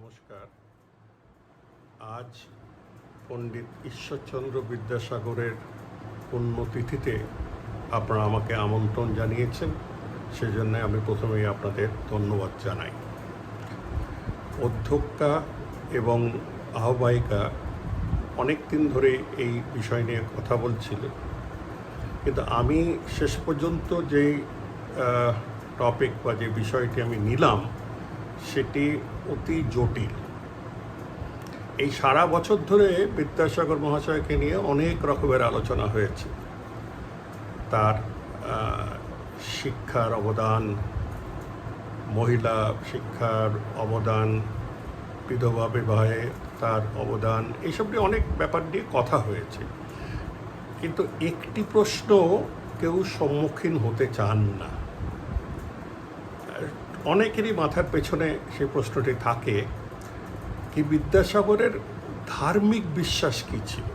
নমস্কার। আজ পণ্ডিত ঈশ্বরচন্দ্র বিদ্যাসাগরের পুণ্যতিথিতে আপনারা আমাকে আমন্ত্রণ জানিয়েছেন, সেজন্য আমি প্রথমেই আপনাদের ধন্যবাদ জানাই। অধ্যক্ষা এবং আহ্বায়িকা অনেক দিন ধরে এই বিষয় নিয়ে কথা বলছিল, কিন্তু আমি শেষ পর্যন্ত যেই টপিক বা যে বিষয়টি আমি নিলাম সেটি অতি জটিল। এই সারা বছর ধরে বিদ্যাসাগর মহাশয়কে নিয়ে অনেক রকমের আলোচনা হয়েছে। তার শিক্ষার অবদান, মহিলা শিক্ষার অবদান, বিধবা বিবাহে তার অবদান, এইসব নিয়ে অনেক ব্যাপার নিয়ে কথা হয়েছে, কিন্তু একটি প্রশ্ন কেউ সম্মুখীন হতে চান না। অনেকেরই মাথার পেছনে সেই প্রশ্নটি থাকে, কি বিদ্যাসাগরের ধার্মিক বিশ্বাস কী ছিল?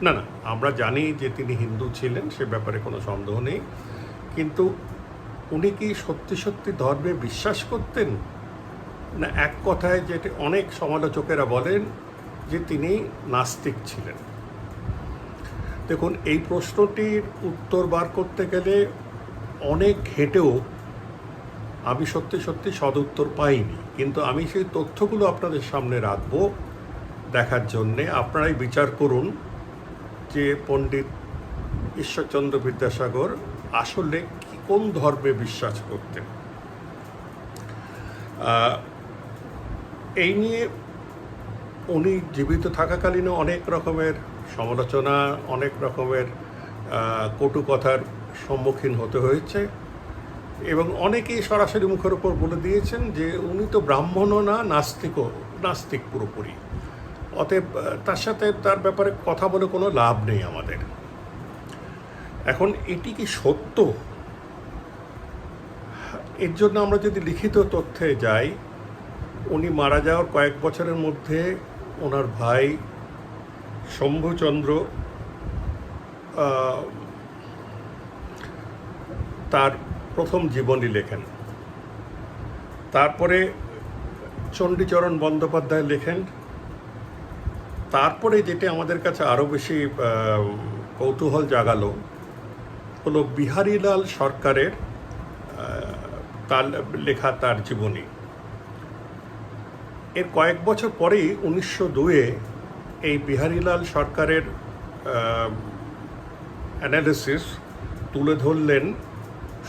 না, আমরা জানি যে তিনি হিন্দু ছিলেন, সে ব্যাপারে কোনো সন্দেহ নেই, কিন্তু উনি কি সত্যি সত্যি ধর্মে বিশ্বাস করতেন? না এক কথায় যেটি অনেক সমালোচকেরা বলেন যে তিনি নাস্তিক ছিলেন। দেখুন, এই প্রশ্নটির উত্তর বার করতে গেলে অনেক ঘেঁটেও আমি সত্যি সদুত্তর পাইনি, কিন্তু আমি সেই তথ্যগুলো আপনাদের সামনে রাখব দেখার জন্যে। আপনারাই বিচার করুন যে পণ্ডিত ঈশ্বরচন্দ্র বিদ্যাসাগর আসলে কোন ধর্মে বিশ্বাস করতেন। এই নিয়ে উনি জীবিত থাকাকালীনও অনেক রকমের সমালোচনা, অনেক রকমের কটু কথার সম্মুখীন হতে হয়েছে, এবং অনেকেই সরাসরি মুখের উপর বলে দিয়েছেন যে উনি তো ব্রাহ্মণও না, নাস্তিক পুরোপুরি। অতএব তার সাথে তার ব্যাপারে কথা বলে কোনো লাভ নেই আমাদের। এখন এটি কি সত্য? এর জন্য আমরা যদি লিখিত তথ্যে যাই, উনি মারা যাওয়ার কয়েক বছরের মধ্যে ওনার ভাই শম্ভুচন্দ্র তার প্রথম জীবনী লেখেন, তারপরে চণ্ডীচরণ বন্দ্যোপাধ্যায় লেখেন, তারপরে যেটা আমাদের কাছে আরও বেশি কৌতূহল জাগালো হলো বিহারীলাল সরকারের তার লেখা তার জীবনী। এর কয়েক বছর পরেই 1902-এ এই বিহারীলাল সরকারের অ্যানালিসিস তুলে ধরলেন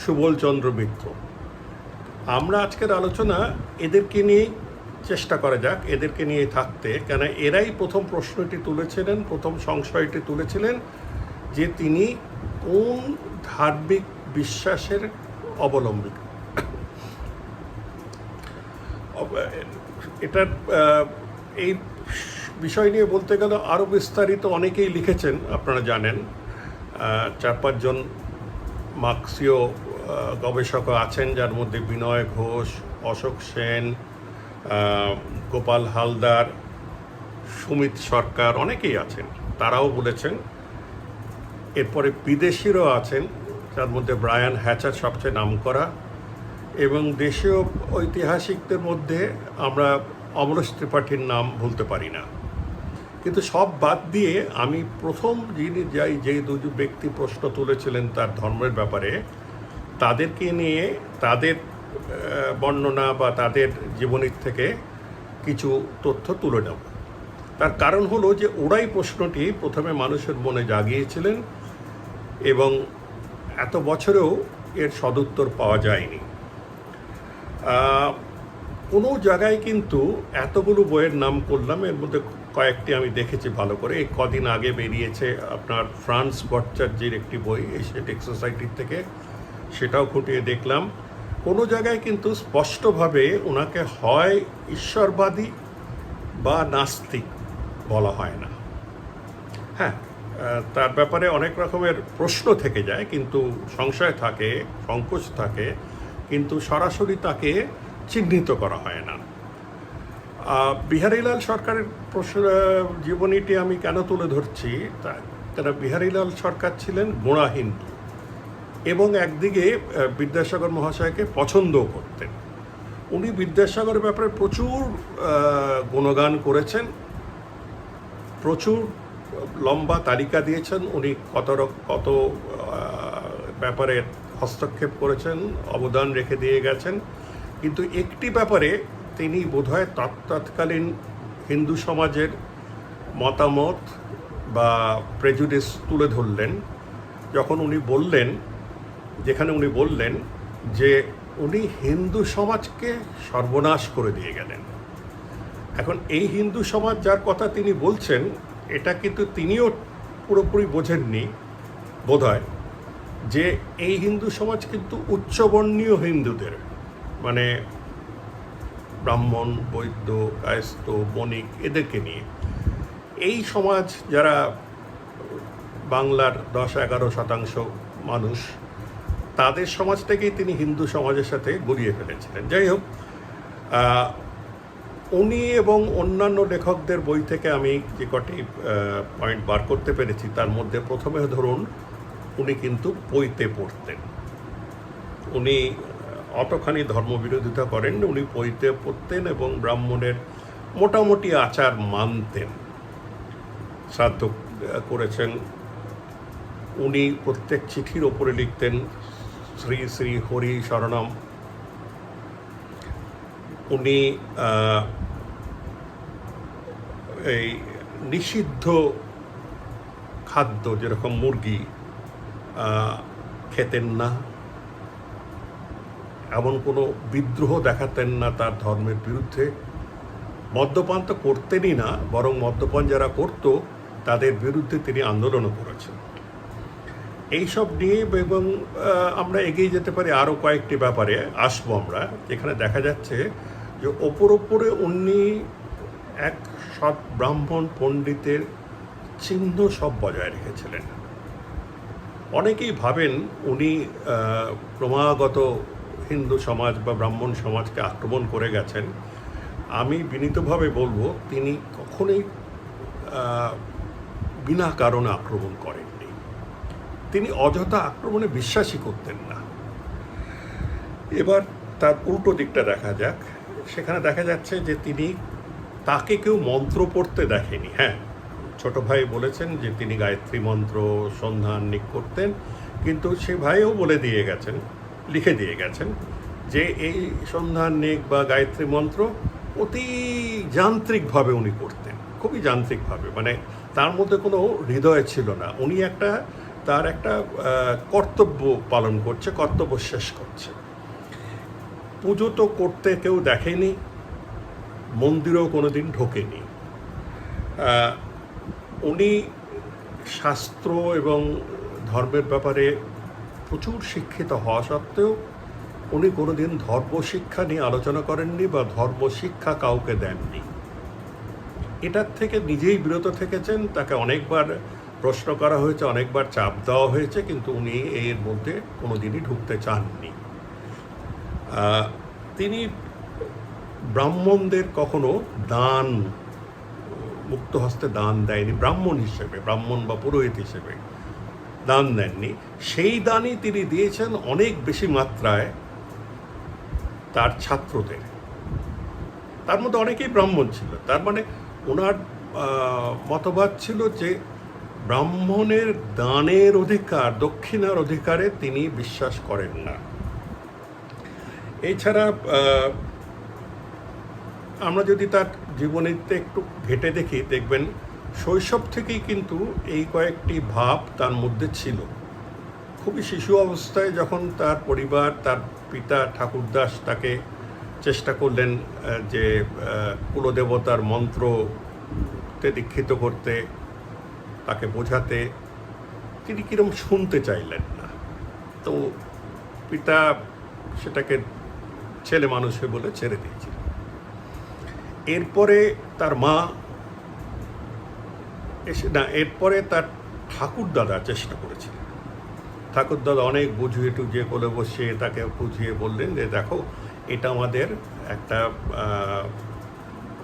সুবলচন্দ্র মিত্র। আমরা আজকের আলোচনা এদেরকে নিয়ে চেষ্টা করা যাক, এদেরকে নিয়ে থাকতে, কেন এরাই প্রথম প্রশ্নটি তুলেছিলেন, প্রথম সংশয়টি তুলেছিলেন যে তিনি কোন ধার্মিক বিশ্বাসের অবলম্বী। এটার এই বিষয় নিয়ে বলতে গেলে আরও বিস্তারিত অনেকেই লিখেছেন, আপনারা জানেন। 4-5 জন মার্ক্সীয় গবেষকও আছেন, যার মধ্যে বিনয় ঘোষ, অশোক সেন, গোপাল হালদার, সুমিত সরকার, অনেকেই আছেন, তারাও বলেছেন। এরপরে বিদেশিরও আছেন, যার মধ্যে ব্রায়ান হ্যাচার সবচেয়ে নামকরা, এবং দেশীয় ঐতিহাসিকদের মধ্যে আমরা অমরেশ ত্রিপাঠীর নাম ভুলতে পারি না। কিন্তু সব বাদ দিয়ে আমি প্রথম যেই দুজন ব্যক্তি প্রশ্ন তুলেছিলেন তার ধর্মের ব্যাপারে, তাদেরকে নিয়ে তাদের বর্ণনা বা তাদের জীবনীর থেকে কিছু তথ্য তুলে নেব। তার কারণ হলো যে ওরাই প্রশ্নটি প্রথমে মানুষের মনে জাগিয়েছিলেন, এবং এত বছরেও এর সদুত্তর পাওয়া যায়নি। কোনো জায়গায় কিন্তু এতগুলো বইয়ের নাম করলাম, এর মধ্যে কয়েকটি আমি দেখেছি ভালো করে। এই কদিন আগে বেরিয়েছে আপনার ফ্রান্স ভট্টাচার্যের একটি বই এশিয়াটিক সোসাইটির থেকে, সেটাও খুঁটিয়ে দেখলাম। কোনো জায়গায় কিন্তু স্পষ্টভাবে ওনাকে হয় ঈশ্বরবাদী বা নাস্তিক বলা হয় না। হ্যাঁ, তার ব্যাপারে অনেক রকমের প্রশ্ন থেকে যায়, কিন্তু সংশয় থাকে, সংকোচ থাকে, কিন্তু সরাসরি তাকে চিহ্নিত করা হয় না। বিহারীলাল সরকারের জীবনীটি আমি কেন তুলে ধরছি, কেন বিহারীলাল সরকার ছিলেন গোঁড়া হিন্দু, এবং একদিকে বিদ্যাসাগর মহাশয়কে পছন্দও করতেন। উনি বিদ্যাসাগরের ব্যাপারে প্রচুর গুণগান করেছেন, প্রচুর লম্বা তালিকা দিয়েছেন, উনি কত ব্যাপারে হস্তক্ষেপ করেছেন, অবদান রেখে দিয়ে গেছেন। কিন্তু একটি ব্যাপারে তিনি বোধহয় তৎকালীন হিন্দু সমাজের মতামত বা প্রেজুডিস তুলে ধরলেন, যখন উনি বললেন, যেখানে উনি বললেন যে উনি হিন্দু সমাজকে সর্বনাশ করে দিয়ে গেলেন। এখন এই হিন্দু সমাজ যার কথা তিনি বলছেন, এটা কিন্তু তিনিও পুরোপুরি বোঝেননি বোধহয়, যে এই হিন্দু সমাজ কিন্তু উচ্চবর্ণীয় হিন্দুদের, মানে ব্রাহ্মণ, বৈদ্য, কায়স্থ, বণিক, এদেরকে নিয়ে এই সমাজ, যারা বাংলার 10-11% মানুষ, তাদের সমাজটাকেই তিনি হিন্দু সমাজের সাথে গড়িয়ে ফেলেছিলেন। যাই হোক, উনি এবং অন্যান্য লেখকদের বই থেকে আমি যে কটি পয়েন্ট বার করতে পেরেছি, তার মধ্যে প্রথমে ধরুন, উনি কিন্তু পৈতে পড়তেন। উনি অতখানি ধর্মবিরোধিতা করেন, উনি পৈতে পড়তেন এবং ব্রাহ্মণের মোটামুটি আচার মানতেন, শ্রাদ্ধ করেছেন। উনি প্রত্যেক চিঠির ওপরে লিখতেন শ্রী শ্রী হরি শরণম। উনি এই নিষিদ্ধ খাদ্য যেরকম মুরগি খেতেন না, এমন কোনো বিদ্রোহ দেখাতেন না তার ধর্মের বিরুদ্ধে। মদ্যপান তো করতেনই না, বরং মদ্যপান যারা করত তাদের বিরুদ্ধে তিনি আন্দোলনও করেছেন। এইসব নিয়ে এবং আমরা এগিয়ে যেতে পারি আরও কয়েকটি ব্যাপারে আসবো আমরা, যেখানে দেখা যাচ্ছে যে ওপরে উনি এক সৎ ব্রাহ্মণ পণ্ডিতের চিহ্ন সব বজায় রেখেছিলেন। অনেকেই ভাবেন উনি ক্রমাগত হিন্দু সমাজ বা ব্রাহ্মণ সমাজকে আক্রমণ করে গেছেন। আমি বিনীতভাবে বলবো, তিনি কখনোই বিনা কারণে আক্রমণ করেননি। তিনি অযথা আক্রমণে বিশ্বাসই করতেন না। এবার তার উল্টো দিকটা দেখা যাক। সেখানে দেখা যাচ্ছে যে তাকে কেউ মন্ত্র পড়তে দেখেনি। হ্যাঁ, ছোট ভাই বলেছেন যে তিনি গায়ত্রী মন্ত্র সন্ধান করতেন, কিন্তু সে ভাইও বলে দিয়ে গেছেন, লিখে দিয়ে গেছেন যে এই সন্ধান বা গায়ত্রী মন্ত্র অতি যান্ত্রিকভাবে উনি করতেন, খুবই যান্ত্রিকভাবে, মানে তার মধ্যে কোনো হৃদয় ছিল না। উনি তার একটা কর্তব্য পালন করছে, কর্তব্য শেষ করছে। পুজো তো করতে কেউ দেখেনি, মন্দিরেও কোনোদিন ঢোকেনি। উনি শাস্ত্র এবং ধর্মের ব্যাপারে প্রচুর শিক্ষিত হওয়া সত্ত্বেও উনি কোনোদিন ধর্মশিক্ষা নিয়ে আলোচনা করেননি বা ধর্মশিক্ষা কাউকে দেননি। এটার থেকে নিজেই বিরত থেকেছেন। তাকে অনেকবার প্রশ্ন করা হয়েছে, অনেকবার চাপ দেওয়া হয়েছে, কিন্তু উনি এর মধ্যে কোনোদিনই ঢুকতে চাননি। তিনি ব্রাহ্মণদের কখনো দান, মুক্ত হস্তে দান দেয়নি, ব্রাহ্মণ হিসেবে, ব্রাহ্মণ বা পুরোহিত হিসেবে দান দেননি। সেই দানই তিনি দিয়েছেন অনেক বেশি মাত্রায় তার ছাত্রদের। তার মধ্যে অনেকেই ব্রাহ্মণ ছিল। তার মানে ওনার মতবাদ ছিল যে ব্রাহ্মণের দানের অধিকার, দক্ষিণার অধিকারে তিনি বিশ্বাস করেন না। এছাড়া আমরা যদি তার জীবনীতে একটু ঘেঁটে দেখি, দেখবেন শৈশব থেকেই কিন্তু এই কয়েকটি ভাব তার মধ্যে ছিল। খুবই শিশু অবস্থায় যখন তার পরিবার, তার পিতা ঠাকুরদাস তাকে চেষ্টা করলেন যে কুলদেবতার মন্ত্রতে দীক্ষিত করতে, তাকে বোঝাতে, তিনি কিরম শুনতে চাইলেন না। তো পিতা সেটাকে ছেলে মানুষে বলে ছেড়ে দিয়েছিলেন। এরপরে তার মা এরপরে তার ঠাকুরদাদা চেষ্টা করেছিলেন। ঠাকুরদাদা অনেক বুঝিয়ে টুঝিয়ে কোলে বসিয়ে তাকে বুঝিয়ে বললেন যে দেখো, এটা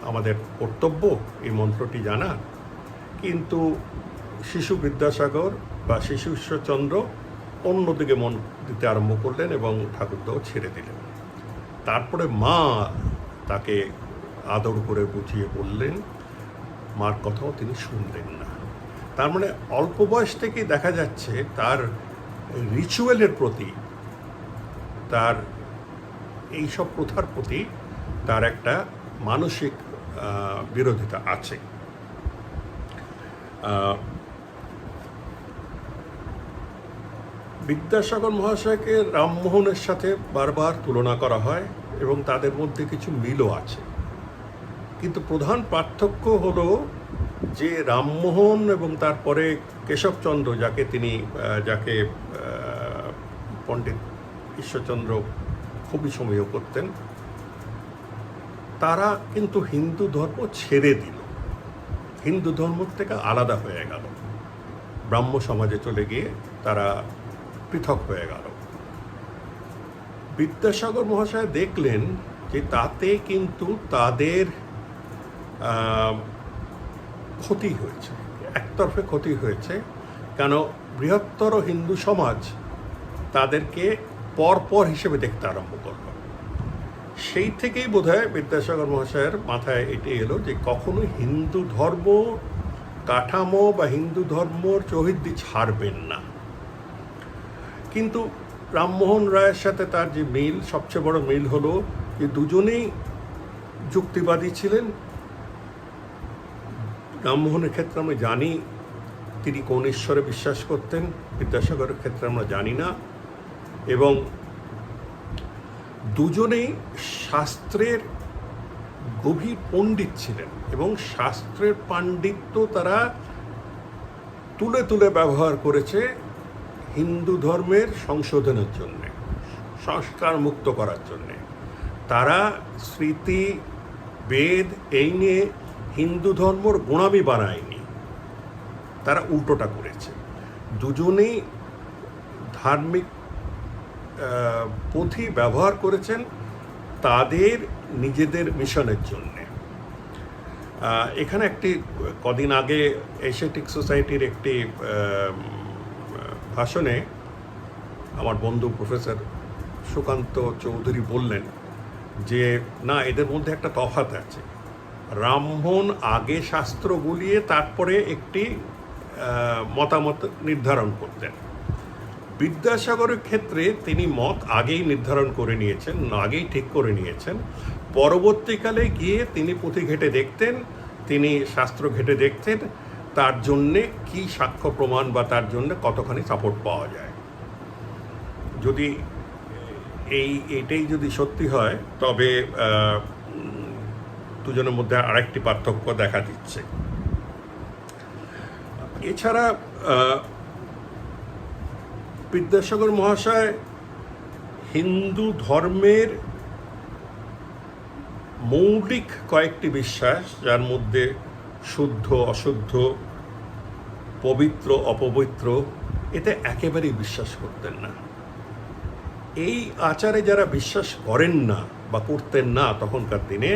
আমাদের কর্তব্য এই মন্ত্রটি জানা। কিন্তু শিশু বিদ্যাসাগর বা শিশু ঈশ্বরচন্দ্র অন্যদিকে মন দিতে আরম্ভ করলেন এবং ঠাকুরদাও ছেড়ে দিলেন। তারপরে মা তাকে আদর করে বুঝিয়ে বললেন, মার কথাও তিনি শুনলেন না। তার মানে অল্প বয়স থেকেই দেখা যাচ্ছে তার রিচুয়ালের প্রতি, তার এইসব প্রথার প্রতি তার একটা মানসিক বিরোধিতা আছে। বিদ্যাসাগর মহাশয়কে রামমোহনের সাথে বারবার তুলনা করা হয় এবং তাদের মধ্যে কিছু মিলও আছে, কিন্তু প্রধান পার্থক্য হলো যে রামমোহন এবং তারপরে কেশবচন্দ্র, যাকে পণ্ডিত ঈশ্বরচন্দ্র খুবই সমীহ করতেন, তারা কিন্তু হিন্দু ধর্ম ছেড়ে দিল, হিন্দু ধর্ম থেকে আলাদা হয়ে গেল, ব্রাহ্ম সমাজে চলে গিয়ে তারা পৃথক হয়ে গেল। বিদ্যাসাগর মহাশয় দেখলেন যে তাতে কিন্তু তাদের ক্ষতি হয়েছে, একতরফে ক্ষতি হয়েছে। কেন? বৃহত্তর হিন্দু সমাজ তাদেরকে পরপর হিসেবে দেখতে আরম্ভ করল। সেই থেকেই বোধহয় বিদ্যাসাগর মহাশয়ের মাথায় এটি এলো যে কখনোই হিন্দু ধর্ম কাঠামো বা হিন্দু ধর্মর চৌহদ্দি ছাড়বেন না। কিন্তু রামমোহন রায়ের সাথে তার যে মিল, সবচেয়ে বড় মিল হলো যে দুজনেই যুক্তিবাদী ছিলেন। রামমোহনের ক্ষেত্রে আমরা জানি তিনি কোন ঈশ্বরে বিশ্বাস করতেন, বিদ্যাসাগরের ক্ষেত্রে আমরা জানি না। এবং দুজনেই শাস্ত্রের গভীর পণ্ডিত ছিলেন এবং শাস্ত্রের পাণ্ডিত্য তারা তুলে তুলে ব্যবহার করেছে হিন্দু ধর্মের সংশোধনের জন্যে, সংস্কার মুক্ত করার জন্যে। তারা স্মৃতি বেদ এই নিয়ে হিন্দু ধর্মর গোঁড়ামি বানায়নি, তারা উল্টোটা করেছে। দুজনেই ধার্মিক পুঁথি ব্যবহার করেছেন তাদের নিজেদের মিশনের জন্যে। এখানে একটি কদিন আগে এশিয়াটিক সোসাইটির একটি ভাষণে আমার বন্ধু প্রফেসর সুকান্ত চৌধুরী বললেন যে না, এদের মধ্যে একটা তফাৎ আছে। রামমোহন আগে শাস্ত্র গুলিয়ে তারপরে একটি মতামত নির্ধারণ করতেন। বিদ্যাসাগরের ক্ষেত্রে তিনি মত আগেই নির্ধারণ করে নিয়েছেন, আগেই ঠিক করে নিয়েছেন। পরবর্তীকালে গিয়ে তিনি পুঁথি ঘেঁটে দেখতেন, তিনি শাস্ত্র ঘেঁটে দেখতেন তার জন্যে কি সাক্ষ্য প্রমাণ বা তার জন্য কতখানি সাপোর্ট পাওয়া যায়। যদি এইটাই যদি সত্যি হয় তবে দুজনের মধ্যে আরেকটি পার্থক্য দেখা দিচ্ছে। এছাড়া বিদ্যাসাগর মহাশয় হিন্দু ধর্মের মৌলিক কয়েকটি বিশ্বাস, যার মধ্যে শুদ্ধ অশুদ্ধ, পবিত্র অপবিত্র, এতে একেবারেই বিশ্বাস করতেন না। এই আচারে যারা বিশ্বাস করেন না বা করতেন না তখনকার দিনে,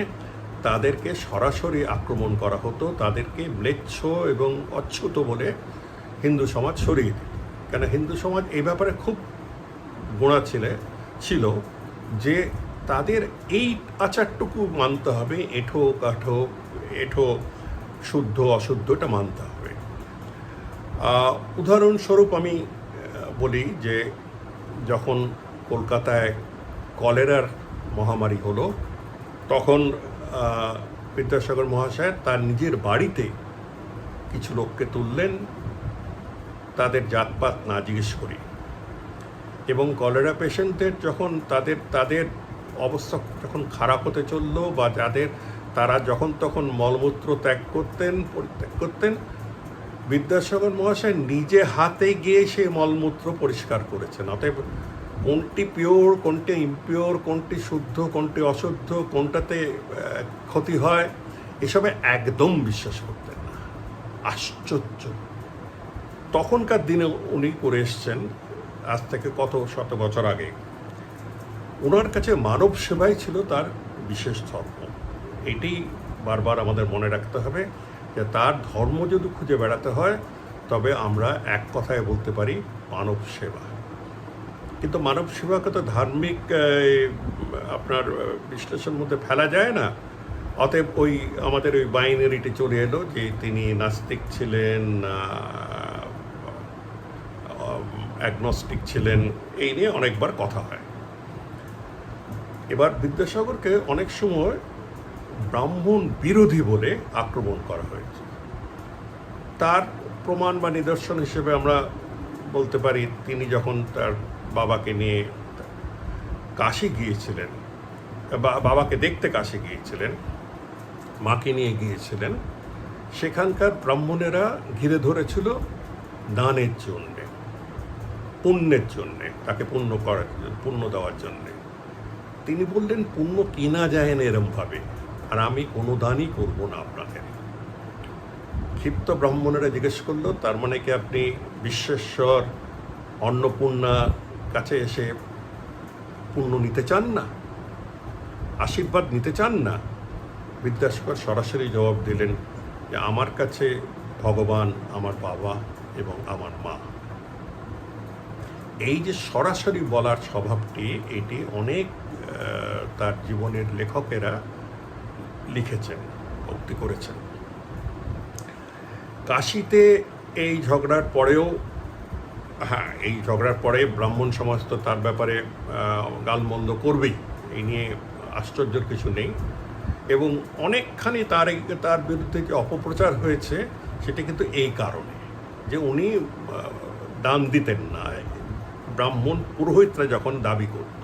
তাদেরকে সরাসরি আক্রমণ করা হতো, তাদেরকে ম্লেচ্ছ এবং অচ্যুত বলে হিন্দু সমাজ সরিয়ে দিত। কেন? হিন্দু সমাজ এই ব্যাপারে খুব গোঁড়া ছিল যে তাদের এই আচারটুকু মানতে হবে, এঠো কাঠো, এঠো শুদ্ধ অশুদ্ধ, এটা মানতে হবে। উদাহরণস্বরূপ আমি বলি যে যখন কলকাতায় কলেরার মহামারী হলো, তখন বিদ্যাসাগর মহাশয় তার নিজের বাড়িতে কিছু লোককে তুললেন, তাদের জাতপাত না জিজ্ঞেস করি, এবং কলেরা পেশেন্টদের যখন তাদের অবস্থা যখন খারাপ হতে চলল বা তারা যখন তখন মলমূত্র পরিত্যাগ করতেন, বিদ্যাসাগর মহাশয় নিজে হাতে গিয়ে সেই মলমূত্র পরিষ্কার করেছেন। অতএব কোনটি পিওর, কোনটি ইমপিওর, কোনটি শুদ্ধ, কোনটি অশুদ্ধ, কোনটাতে ক্ষতি হয়, এসবে একদম বিশ্বাস করতেন না। আশ্চর্য! তখনকার দিনে উনি করে এসছেন, আজ থেকে কত শত বছর আগে। ওনার কাছে মানব সেবাই ছিল তার বিশেষ ধর্ম। এটি বারবার আমাদের মনে রাখতে হবে যে তার ধর্ম যদি খুঁজে বেড়াতে হয় তবে আমরা এক কথায় বলতে পারি মানব সেবা। কিন্তু মানব সেবাকে তো ধার্মিক আপনার বিশ্লেষণের মধ্যে ফেলা যায় না। অতএব ওই আমাদের ওই বাইনারিটি চলে এলো যে তিনি নাস্তিক ছিলেন, অ্যাগনস্টিক ছিলেন, এই নিয়ে অনেকবার কথা হয়। এবার বিদ্যাসাগরকে অনেক সময় ব্রাহ্মণ বিরোধী বলে আক্রমণ করা হয়েছে। তার প্রমাণ বা নিদর্শন হিসেবে আমরা বলতে পারি, তিনি যখন তার বাবাকে নিয়ে কাশী গিয়েছিলেন, বাবাকে দেখতে কাশী গিয়েছিলেন, মাকে নিয়ে গিয়েছিলেন, সেখানকার ব্রাহ্মণেরা ঘিরে ধরেছিল দানের জন্যে, পুণ্যের জন্যে, তাকে পুণ্য দেওয়ার জন্যে। তিনি বললেন, পুণ্য কেনা যায় না এরমভাবে, আর আমি কোনো দানই করবো না আপনাদের। ক্ষিপ্ত ব্রাহ্মণেরা জিজ্ঞেস করলো, তার মানে কি আপনি বিশ্বেশ্বর অন্নপূর্ণার কাছে এসে পুণ্য নিতে চান না, আশীর্বাদ নিতে চান না? বিদ্যাসাগর সরাসরি জবাব দিলেন যে আমার কাছে ভগবান আমার বাবা এবং আমার মা। এই যে সরাসরি বলার স্বভাবটি, এটি অনেক তার জীবনের লেখকেরা লিখেছেন, উক্তি করেছেন। কাশীতে এই ঝগড়ার পরেও, হ্যাঁ, এই ঝগড়ার পরে ব্রাহ্মণ সমাজ তো তার ব্যাপারে গালমন্দ করবেই, এই নিয়ে আশ্চর্যের কিছু নেই। এবং অনেকখানি তার বিরুদ্ধে যে অপপ্রচার হয়েছে সেটা কিন্তু এই কারণে যে উনি দান দিতেন না। ব্রাহ্মণ পুরোহিতরা যখন দাবি করত,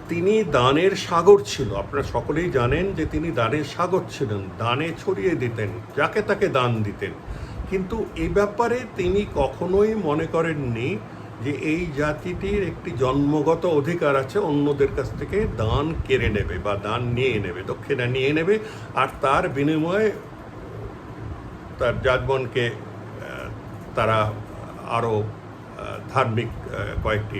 তিনি দানের সাগর ছিল। আপনারা সকলেই জানেন যে তিনি দানের সাগর ছিলেন, দানে ছড়িয়ে দিতেন, যাকে তাকে দান দিতেন। কিন্তু এ ব্যাপারে তিনি কখনোই মনে করেননি যে এই জাতিটির একটি জন্মগত অধিকার আছে অন্যদের কাছ থেকে দান কেড়ে নেবে বা দান নিয়ে নেবে, দক্ষিণা নিয়ে নেবে, আর তার বিনিময়ে তার যাজবনকে তারা আরও ধার্মিক কয়েকটি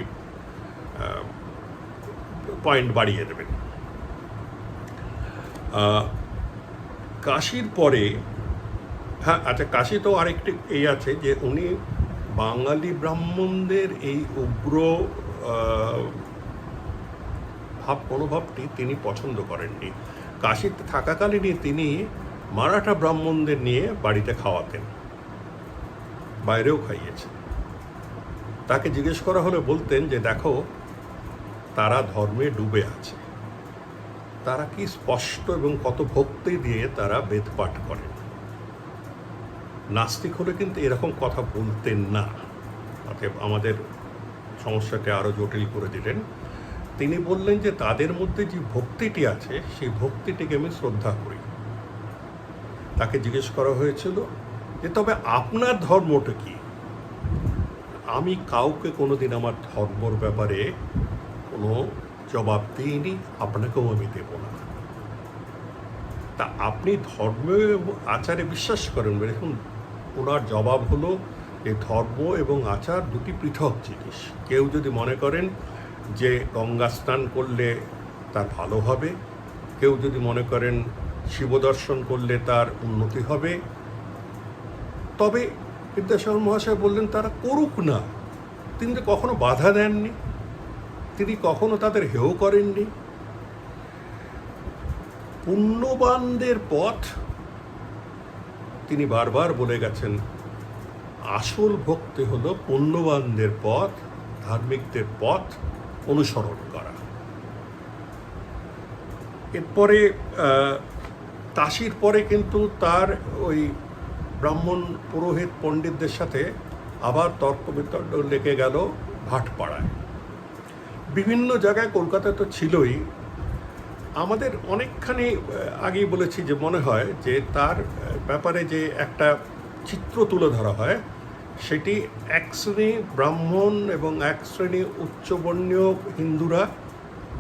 পয়েন্ট বাড়িয়ে দেবেন। কাশীর পরে, হ্যাঁ আচ্ছা, কাশী তো আরেকটি এই আছে যে উনি বাঙালি ব্রাহ্মণদের এই উগ্র মনোভাবটি তিনি পছন্দ করেননি। কাশীতে থাকাকালীনই তিনি মারাঠা ব্রাহ্মণদের নিয়ে বাড়িতে খাওয়াতেন, বাইরেও খাইয়েছেন। তাকে জিজ্ঞেস করা হলে বলতেন যে দেখো, তারা ধর্মে ডুবে আছে, তারা কি স্পষ্ট এবং কত ভক্তি দিয়ে তারা বেদ পাঠ করেন। নাস্তিক হলে কিন্তু এরকম কথা বলতেন না। অতএব আমাদের সমস্যাকে আরও জটিল করে দিলেন। তিনি বললেন যে তাদের মধ্যে যে ভক্তিটি আছে সেই ভক্তিটিকে আমি শ্রদ্ধা করি। তাকে জিজ্ঞেস করা হয়েছিল যে তবে আপনার ধর্মটা কি? আমি কাউকে কোনোদিন আমার ধর্মর ব্যাপারে কোনো জবাব দিইনি, আপনাকেও আমি দেব না। তা আপনি ধর্ম আচারে বিশ্বাস করেন? দেখুন, ওনার জবাব হলো যে ধর্ম এবং আচার দুটি পৃথক জিনিস। কেউ যদি মনে করেন যে গঙ্গা স্নান করলে তার ভালো হবে, কেউ যদি মনে করেন শিব দর্শন করলে তার উন্নতি হবে, তবে বিদ্যাসাগর মহাশয় বললেন তারা করুক না। তিনি তো কখনো বাধা দেননি, তিনি কখনো তাদের হেয় করেননি। পুণ্যবানদের পথ তিনি বারবার বলে গেছেন, আসল ভক্তি হলো পুণ্যবানদের পথ, ধার্মিকদের পথ অনুসরণ করা। এরপরে কাশীর পরে কিন্তু তার ওই ব্রাহ্মণ পুরোহিত পণ্ডিতদের সাথে আবার তর্ক বিতর্ক লেগে গেল ভাটপাড়ায়। বিভিন্ন জায়গায়, কলকাতায় তো ছিলই। আমাদের অনেকখানি আগেই বলেছি যে মনে হয় যে তার ব্যাপারে যে একটা চিত্র তুলে ধরা হয়, সেটি এক শ্রেণী ব্রাহ্মণ এবং এক শ্রেণী উচ্চবর্ণীয় হিন্দুরা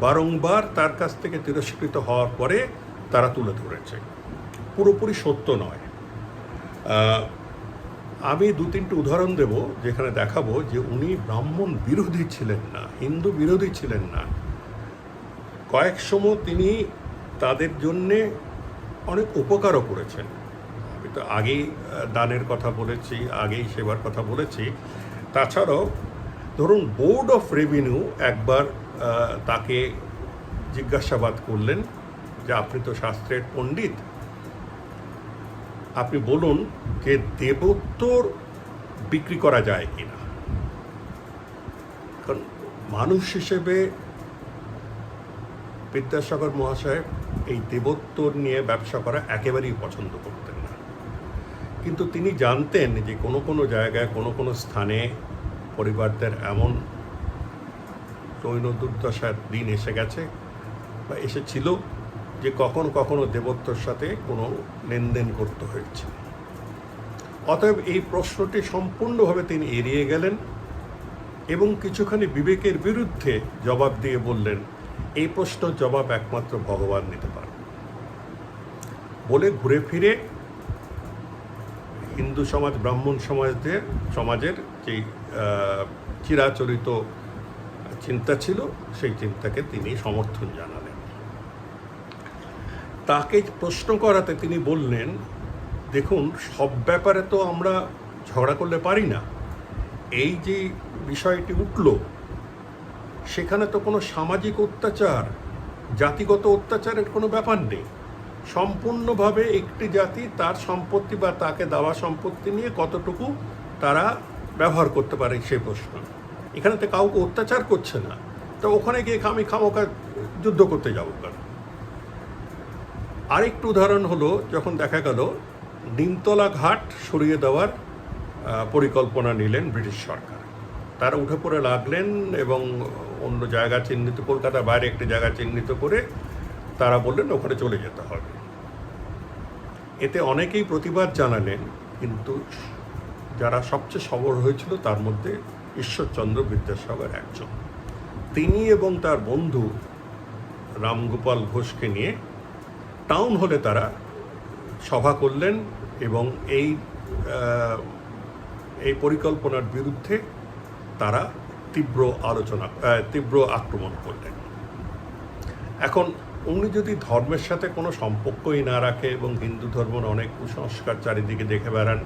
বারংবার তার কাছ থেকে তিরস্কৃত হওয়ার পরে তারা তুলে ধরেছে। পুরোপুরি সত্য নয়। আমি দু তিনটি উদাহরণ দেব যেখানে দেখাবো যে উনি ব্রাহ্মণ বিরোধী ছিলেন না, হিন্দু বিরোধী ছিলেন না। কয়েক সময় তিনি তাদের জন্যে অনেক উপকারও করেছেন। আমি তো আগেই দানের কথা বলেছি, আগেই সেবার কথা বলেছি। তাছাড়াও ধরুন বোর্ড অফ রেভিনিউ একবার তাকে জিজ্ঞাসাবাদ করলেন যে আপনি তো শাস্ত্রের পণ্ডিত, আপনি বলুন যে দেবোত্তর বিক্রি করা যায় কিনা। কারণ মানুষ হিসেবে বিদ্যাসাগর মহাশয় এই দেবোত্তর নিয়ে ব্যবসা করা একেবারেই পছন্দ করতেন না, কিন্তু তিনি জানতেন যে কোনো কোনো জায়গায় কোনো কোনো স্থানে পরিবারদের এমন দৈন দুর্দশার দিন এসে গেছে বা এসেছিল যে কখনো কখনো দেবোত্তর সাথে কোনো লেনদেন করতে হয়েছে। অতএব এই প্রশ্নটি সম্পূর্ণভাবে তিনি এড়িয়ে গেলেন এবং কিছুখানি বিবেকের বিরুদ্ধে জবাব দিয়ে বললেন, এই প্রশ্নের জবাব একমাত্র ভগবান দিতে পারেন। বলে ঘুরে ফিরে হিন্দু সমাজ, ব্রাহ্মণ সমাজের যে চিরাচরিত চিন্তা ছিল, সেই চিন্তাকে তিনি সমর্থন জানালেন। তাকে প্রশ্ন করাতে তিনি বললেন, দেখুন সব ব্যাপারে তো আমরা ঝগড়া করলে পারি না, এই যে বিষয়টি উঠল সেখানে তো কোনো সামাজিক অত্যাচার, জাতিগত অত্যাচারের কোনো ব্যাপার নেই। সম্পূর্ণভাবে একটি জাতি তার সম্পত্তি বা তাকে দেওয়া সম্পত্তি নিয়ে কতটুকু তারা ব্যবহার করতে পারে সেই প্রশ্ন। এখানে তো কাউকে অত্যাচার করছে না, তো ওখানে গিয়ে আমি খামোখা যুদ্ধ করতে যাবো কেন? আরেকটু উদাহরণ হলো, যখন দেখা গেল নিমতলা ঘাট সরিয়ে দেওয়ার পরিকল্পনা নিলেন ব্রিটিশ সরকার, তারা উঠে পড়ে লাগলেন এবং অন্য জায়গা চিহ্নিত, কলকাতার বাইরে একটি জায়গা চিহ্নিত করে তারা বললেন ওখানে চলে যেতে হবে। এতে অনেকেই প্রতিবাদ জানালেন, কিন্তু যারা সবচেয়ে সবল হয়েছিল তার মধ্যে ঈশ্বরচন্দ্র বিদ্যাসাগর একজন। তিনি এবং তার বন্ধু রামগোপাল ঘোষকে নিয়ে টাউন হলে তারা সভা করলেন এবং এই পরিকল্পনার বিরুদ্ধে তারা তীব্র আক্রমণ করলেন। এখন উনি যদি ধর্মের সাথে কোনো সম্পর্কই না রাখে এবং হিন্দু ধর্মের অনেক কুসংস্কার চারিদিকে দেখে বেড়ান,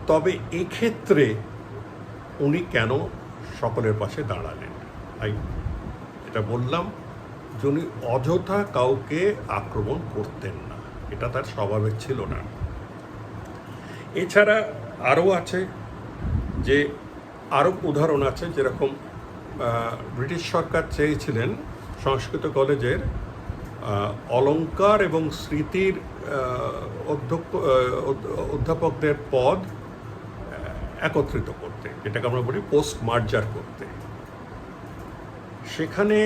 তবে এক্ষেত্রে উনি কেন সকলের পাশে দাঁড়ালেন? এটা বললাম যে উনি অযথা কাউকে আক্রমণ করতেন না, এটা তার স্বভাবের ছিল না। এছাড়া আরও আছে, যে আরও উদাহরণ আছে, যেরকম ব্রিটিশ সরকার চেয়েছিলেন সংস্কৃত কলেজের অলঙ্কার এবং স্মৃতির অধ্যাপকদের পদ একত্রিত করতে, যেটাকে আমরা বলি পোস্ট মার্জার করতে। সেখানে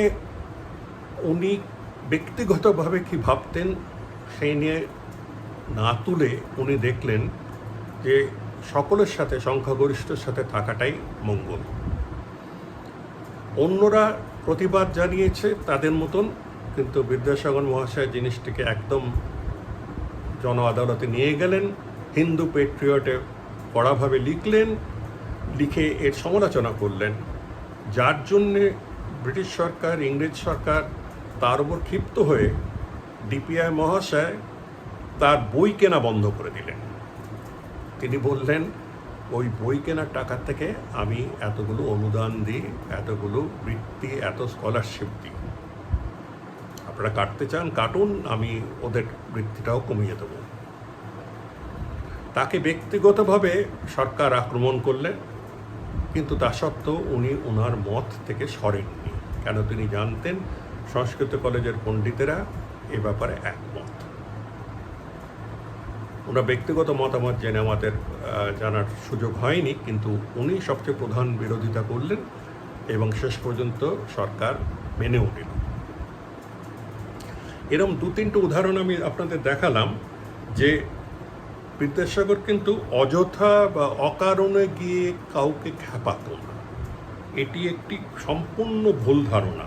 উনি ব্যক্তিগতভাবে কি ভাবতেন সেই নিয়ে না তুলে উনি দেখলেন যে সকলের সাথে, সংখ্যাগরিষ্ঠের সাথে থাকাটাই মঙ্গল। অন্যরা প্রতিবাদ জানিয়েছে তাদের মতন, কিন্তু বিদ্যাসাগর মহাশয় জিনিসটিকে একদম জন আদালতে নিয়ে গেলেন, হিন্দু পেট্রিয়টে কড়াভাবে লিখলেন, লিখে এর সমালোচনা করলেন, যার জন্যে ব্রিটিশ সরকার, ইংরেজ সরকার তার উপর ক্ষিপ্ত হয়ে ডিপিআই মহাশয় তার বই কেনা বন্ধ করে দিলেন। তিনি বললেন, ওই বই কেনার টাকার থেকে আমি এতগুলো অনুদান দিই, এতগুলো বৃত্তি, এত স্কলারশিপ দিই, আপনারা কাটতে চান কাটুন, আমি ওদের বৃত্তিটাও কমিয়ে দেব। তাকে ব্যক্তিগতভাবে সরকার আক্রমণ করলেন, কিন্তু তা সত্ত্বেও উনি ওনার মত থেকে সরেননি, কেন তিনি জানতেন সংস্কৃত কলেজের পণ্ডিতেরা এ ব্যাপারে একমত। ওনার ব্যক্তিগত মতামত জেনে আমাদের জানার সুযোগ হয়নি, কিন্তু উনি সবচেয়ে প্রধান বিরোধিতা করলেন এবং শেষ পর্যন্ত সরকার মেনেও নিল। এরকম 2-3টে উদাহরণ আমি আপনাদের দেখালাম যে বিদ্যাসাগর কিন্তু অযথা বা অকারণে গিয়ে কাউকে খেপাত না, এটি একটি সম্পূর্ণ ভুল ধারণা।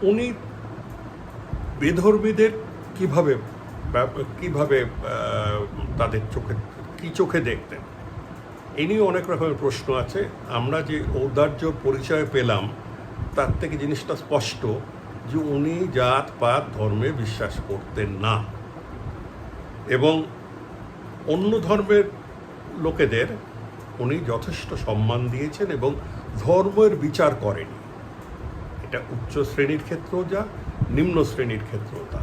উনি বেধর্মীদের কিভাবে তাদের চোখে দেখতেন, এই নিয়ে অনেক রকমের প্রশ্ন আছে। আমরা যে ঔদার্য পরিচয় পেলাম তার থেকে জিনিসটা স্পষ্ট যে উনি জাত পাত ধর্মে বিশ্বাস করতেন না এবং অন্য ধর্মের লোকেদের উনি যথেষ্ট সম্মান দিয়েছেন এবং ধর্মের বিচার করেনি। এটা উচ্চ শ্রেণীর ক্ষেত্রেও যা, নিম্ন শ্রেণীর ক্ষেত্রেও তা।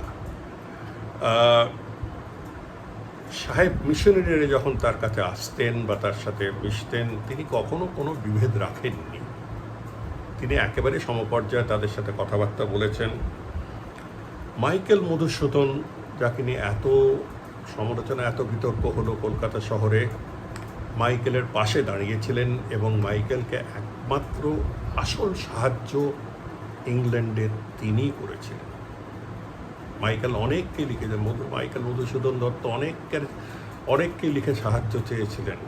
সাহেব মিশনারিরা যখন তার কাছে আসতেন বা তার সাথে মিশতেন, তিনি কখনো কোনো বিভেদ রাখেননি। তিনি একেবারে সমপর্যায়ে তাদের সাথে কথাবার্তা বলেছেন। মাইকেল মধুসূদন, যাকে নিয়ে এত সমালোচনা, এত বিতর্ক হলো কলকাতা শহরে, মাইকেলের পাশে দাঁড়িয়েছিলেন এবং মাইকেলকে একমাত্র আসল সাহায্য ইংল্যান্ডের তিনিই করেছিলেন। মাইকেল অনেককে লিখেছেন, মাইকেল মধুসূদন দত্ত অনেককে লিখে সাহায্য চেয়েছিলেন,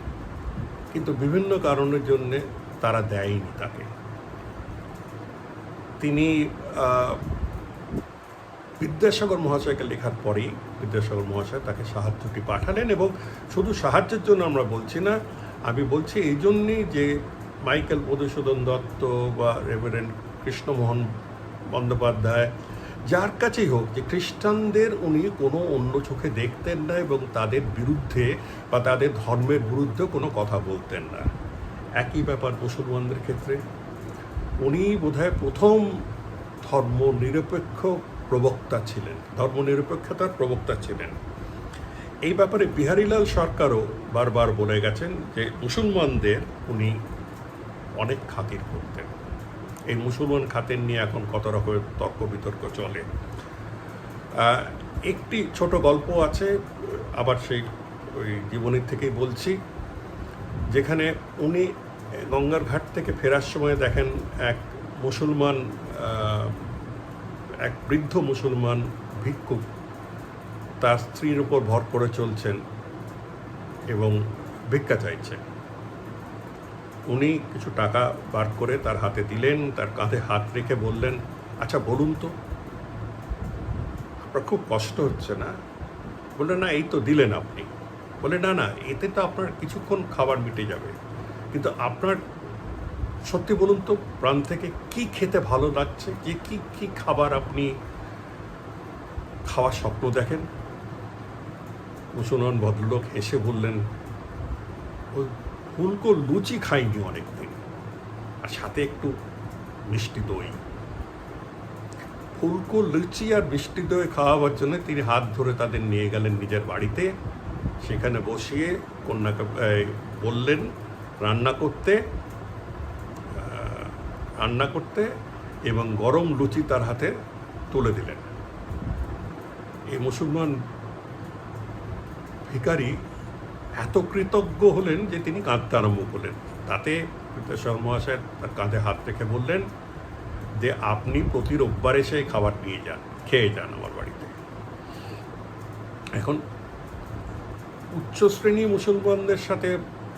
কিন্তু বিভিন্ন কারণের জন্যে তারা দেয়নি তাকে। তিনি বিদ্যাসাগর মহাশয়কে লেখার পরেই বিদ্যাসাগর মহাশয় তাকে সাহায্যটি পাঠালেন। এবং শুধু সাহায্যের জন্য আমরা বলছি না, আমি বলছি এই জন্যেই যে মাইকেল মধুসূদন দত্ত বা রেভারেন্ড কৃষ্ণমোহন বন্দ্যোপাধ্যায়, যার কাছেই হোক, যে খ্রিস্টানদের উনি কোনো অন্য চোখে দেখতেন না এবং তাদের বিরুদ্ধে বা তাদের ধর্মের বিরুদ্ধে কোনো কথা বলতেন না। একই ব্যাপার মুসলমানদের ক্ষেত্রে। উনি বোধহয় প্রথম ধর্মনিরপেক্ষ প্রবক্তা ছিলেন, ধর্মনিরপেক্ষতার প্রবক্তা ছিলেন। এই ব্যাপারে বিহারীলাল সরকারও বারবার বলে গেছেন যে মুসলমানদের উনি অনেক খাতির করতেন। এই মুসলমান খাতের নিয়ে এখন কত রকমের তর্ক বিতর্ক চলে। একটি ছোট গল্প আছে, আবার সেই ওই জীবনীর থেকেই বলছি, যেখানে উনি গঙ্গার ঘাট থেকে ফেরার সময় দেখেন এক বৃদ্ধ মুসলমান ভিক্ষুক তার স্ত্রীর উপর ভর করে চলছেন এবং ভিক্ষা চাইছেন। উনি কিছু টাকা বার করে তার হাতে দিলেন, তার কাঁধে হাত রেখে বললেন, আচ্ছা বলুন তো, আপনার খুব কষ্ট হচ্ছে না? বললেন, না, এই তো দিলেন আপনি। বলে, না না, এতে তো আপনার কিছুক্ষণ খাবার মিটে যাবে, কিন্তু আপনার সত্যি বলুন তো, প্রাণ থেকে কি খেতে ভালো লাগছে, যে কি খাবার আপনি খাওয়ার স্বপ্ন দেখেন? মুসলমান ভদ্রলোক হেসে বললেন, ওই ফুলকো লুচি খাইনি অনেকদিন, আর সাথে একটু মিষ্টি দই। ফুলকো লুচি আর মিষ্টি দই খাওয়াবার জন্য তিনি হাত ধরে তাদের নিয়ে গেলেন নিজের বাড়িতে। সেখানে বসিয়ে কন্যাকে বললেন রান্না করতে এবং গরম লুচি তার হাতে তুলে দিলেন। এই মুসলমান ভিখারি এত কৃতজ্ঞ হলেন যে তিনি কাঁদতে আরম্ভ করলেন। তাতে বিদ্যাসাগর মহাশয় তার কাঁধে হাত রেখে বললেন যে আপনি প্রতি রোববার এসে খাবার নিয়ে যান, খেয়ে যান আমার বাড়িতে। এখন উচ্চ শ্রেণী মুসলমানদের সাথে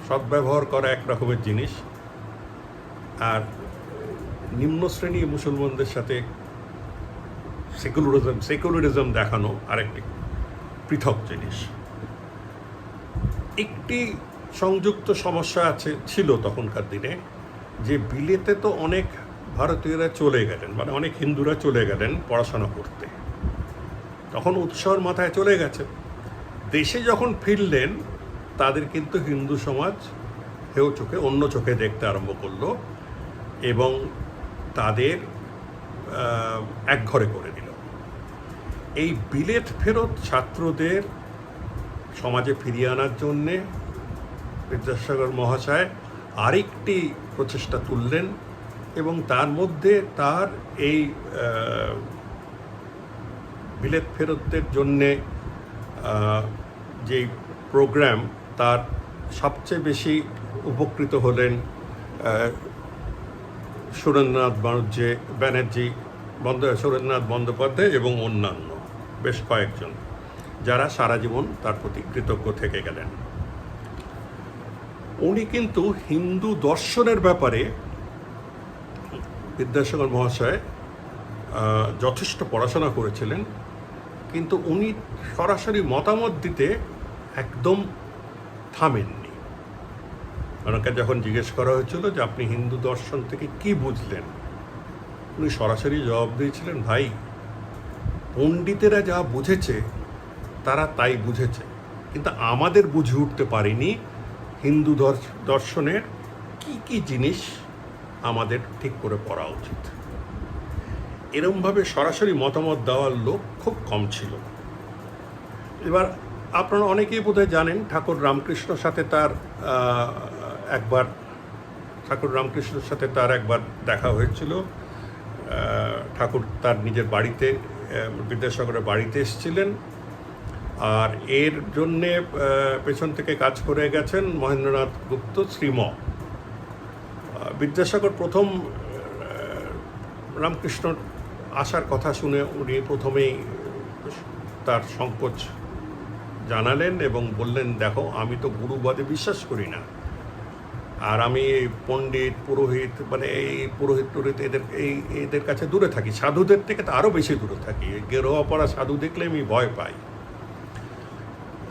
সদ্ব্যবহার করা এক রকমের জিনিস, আর নিম্ন শ্রেণী মুসলমানদের সাথে সেকুলারিজম দেখানো আরেকটি পৃথক জিনিস। একটি সংযুক্ত সমস্যা ছিল তখনকার দিনে, যে বিলেতে তো অনেক ভারতীয়রা চলে গেলেন, মানে অনেক হিন্দুরা চলে গেলেন পড়াশোনা করতে, তখন উৎসর মাথায় চলে গেছে। দেশে যখন ফিরলেন তাদের কিন্তু হিন্দু সমাজ অন্য চোখে দেখতে আরম্ভ করলো এবং তাদের একঘরে করে দিল। এই বিলেত ফেরত ছাত্রদের সমাজে ফিরিয়ে আনার জন্যে বিদ্যাসাগর মহাশয় আরেকটি প্রচেষ্টা তুললেন এবং তার মধ্যে তার এই বিলেত ফেরতদের জন্যে যেই প্রোগ্রাম, তার সবচেয়ে বেশি উপকৃত হলেন সুরেন্দ্রনাথ বন্দ্যোপাধ্যায় এবং অন্যান্য বেশ কয়েকজন, যারা সারা জীবন তার প্রতি কৃতজ্ঞ থেকে গেলেন। উনি কিন্তু হিন্দু দর্শনের ব্যাপারে বিদ্যাসাগর মহাশয় যথেষ্ট পড়াশোনা করেছিলেন, কিন্তু উনি সরাসরি মতামত দিতে একদম থামেননি। ওনাকে যখন জিজ্ঞেস করা হয়েছিল যে আপনি হিন্দু দর্শন থেকে কি বুঝলেন, উনি সরাসরি জবাব দিয়েছিলেন, ভাই, পণ্ডিতেরা যা বুঝেছে তারা তাই বুঝেছে, কিন্তু আমাদের বুঝে উঠতে পারিনি হিন্দু দর্শনের কি কি জিনিস আমাদের ঠিক করে পড়া উচিত। এরমভাবে সরাসরি মতামত দেওয়ার লোক খুব কম ছিল। এবার আপনারা অনেকেই বোধহয় জানেন ঠাকুর রামকৃষ্ণর সাথে তার একবার দেখা হয়েছিল। ঠাকুর তার নিজের বাড়িতে, বিদ্যাসাগরের বাড়িতে এসেছিলেন, আর এর জন্যে পেছন থেকে কাজ করে গেছেন মহেন্দ্রনাথ গুপ্ত শ্রীম। বিদ্যাসাগর প্রথম রামকৃষ্ণ আসার কথা শুনে উনি প্রথমেই তার সংকোচ জানালেন এবং বললেন, দেখো আমি তো গুরুবাদে বিশ্বাস করি না, আর আমি পণ্ডিত পুরোহিত মানে এই পুরোহিত টুরোহিত এদের কাছে দূরে থাকি, সাধুদের থেকে তো আরও বেশি দূরে থাকি। গেরোয়া পড়া সাধু দেখলে আমি ভয় পাই।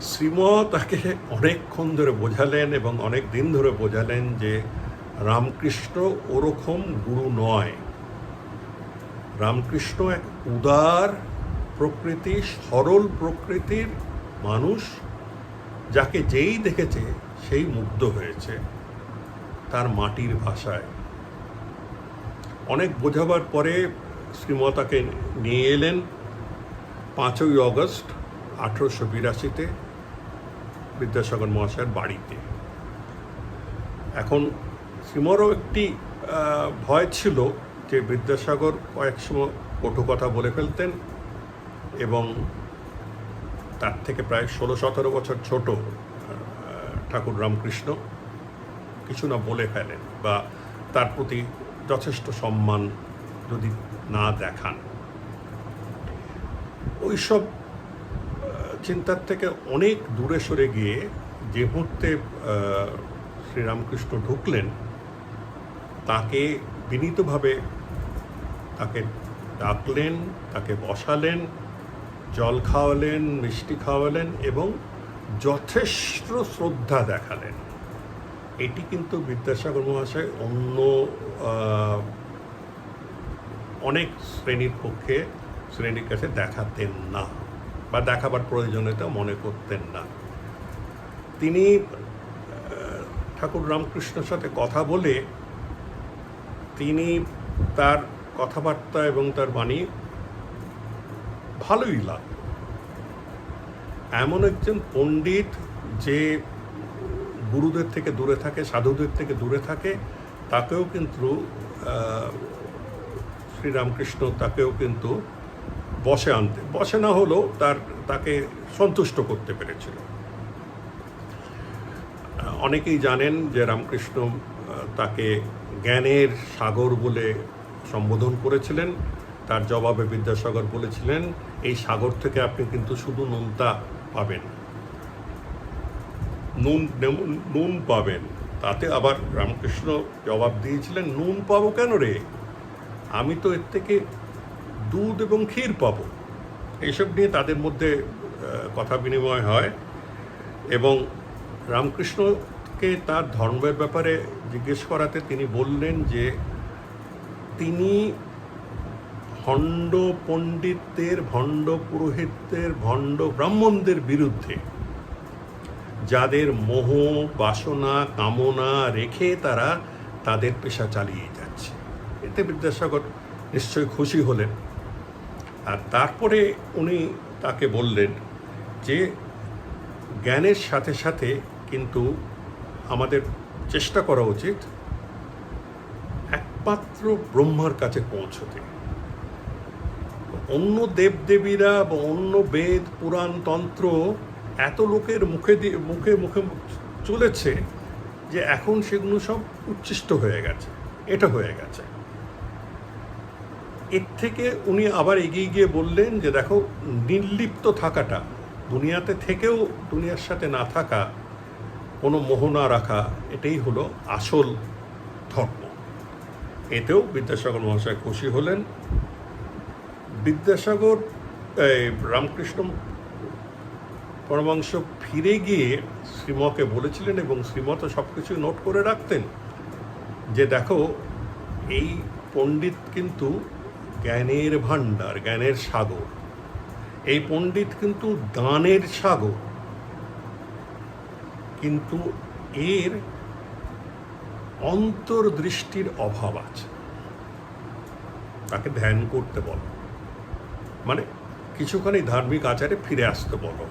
শ্রীম তাকে অনেকক্ষণ ধরে বোঝালেন এবং অনেক দিন ধরে বোঝালেন যে রামকৃষ্ণ ওরকম গুরু নয়। রামকৃষ্ণ এক উদার প্রকৃতি, সরল প্রকৃতির মানুষ, যাকে যেই দেখেছে সেই মুগ্ধ হয়েছে তার মাটির ভাষায়। অনেক বোঝাবার পরে শ্রীমতাকে নিয়ে এলেন 5ই অগস্ট 1882-তে বিদ্যাসাগর মহাশয়ের বাড়িতে। এখন শ্রীমরও একটি ভয় ছিল যে বিদ্যাসাগর কয়েক সময় কটু কথা বলে ফেলতেন এবং তার থেকে প্রায় 16-17 বছর ছোট ঠাকুর রামকৃষ্ণ কিছু না বলে ফেলেন বা তার প্রতি যথেষ্ট সম্মান যদি না দেখান। ওইসব চিন্তার থেকে অনেক দূরে সরে গিয়ে যে মুহূর্তে শ্রীরামকৃষ্ণ ঢুকলেন, তাকে বিনীতভাবে তাকে ডাকলেন, তাকে বসালেন, জল খাওয়ালেন, মিষ্টি খাওয়ালেন এবং যথেষ্ট শ্রদ্ধা দেখালেন। এটি কিন্তু বিদ্যাসাগর মহাশয় অন্য অনেক শ্রেণীর কাছে দেখাতেন না বা দেখাবার প্রয়োজনীয়তা মনে করতেন না। তিনি ঠাকুর রামকৃষ্ণের সাথে কথা বলে তিনি তার কথাবার্তা এবং তার বাণী ভালোই লাগলো। এমন একজন পণ্ডিত যে গুরুদের থেকে দূরে থাকে, সাধুদের থেকে দূরে থাকে, তাকেও কিন্তু শ্রীরামকৃষ্ণ তাকেও কিন্তু বসে না হলেও তাকে সন্তুষ্ট করতে পেরেছিল। অনেকেই জানেন যে রামকৃষ্ণ তাকে জ্ঞানের সাগর বলে সম্বোধন করেছিলেন। তার জবাবে বিদ্যাসাগর বলেছিলেন, এই সাগর থেকে আপনি কিন্তু শুধু পাবেন, নুন পাবেন। তাতে আবার রামকৃষ্ণ জবাব দিয়েছিলেন, নুন পাবো কেন রে, আমি তো এর থেকে দুধ এবং ক্ষীর পাবো। এইসব নিয়ে তাদের মধ্যে কথা বিনিময় হয় এবং রামকৃষ্ণকে তার ধর্মের ব্যাপারে জিজ্ঞেস করাতে তিনি বললেন যে তিনি ভণ্ড পণ্ডিতদের, ভণ্ড পুরোহিতদের, ভণ্ড ব্রাহ্মণদের বিরুদ্ধে, যাদের মোহ বাসনা কামনা রেখে তারা তাদের পেশা চালিয়ে যাচ্ছে। এতে বিদ্যাসাগর নিশ্চয়ই খুশি হলেন। আর তারপরে উনি তাকে বললেন যে জ্ঞানের সাথে সাথে কিন্তু আমাদের চেষ্টা করা উচিত একমাত্র ব্রহ্মার কাছে পৌঁছতে। অন্য দেবদেবীরা বা অন্য বেদ পুরাণ তন্ত্র এত লোকের মুখে চলেছে যে এখন সেগুলো সব উচ্ছিষ্ট হয়ে গেছে, এটা হয়ে গেছে। এর থেকে উনি আবার এগিয়ে গিয়ে বললেন যে দেখো, নির্লিপ্ত থাকাটা, দুনিয়াতে থেকেও দুনিয়ার সাথে না থাকা, কোনো মোহ না রাখা, এটাই হলো আসল ধর্ম। এতেও বিদ্যাসাগর মহাশয় খুশি হলেন। বিদ্যাসাগর রামকৃষ্ণ পরমহংস ফিরে গিয়ে শ্রীমকে বলেছিলেন এবং শ্রীমত সব কিছু নোট করে রাখতেন যে দেখো, এই পণ্ডিত কিন্তু জ্ঞানের ভাণ্ডার, জ্ঞানের সাগর। এই পণ্ডিত কিন্তু দানের সাগর, কিন্তু এর অন্তর্দৃষ্টির অভাব আছে। তাকে ধ্যান করতে বলো, মানে কিছুখানি ধার্মিক আচারে ফিরে আসতে বলো।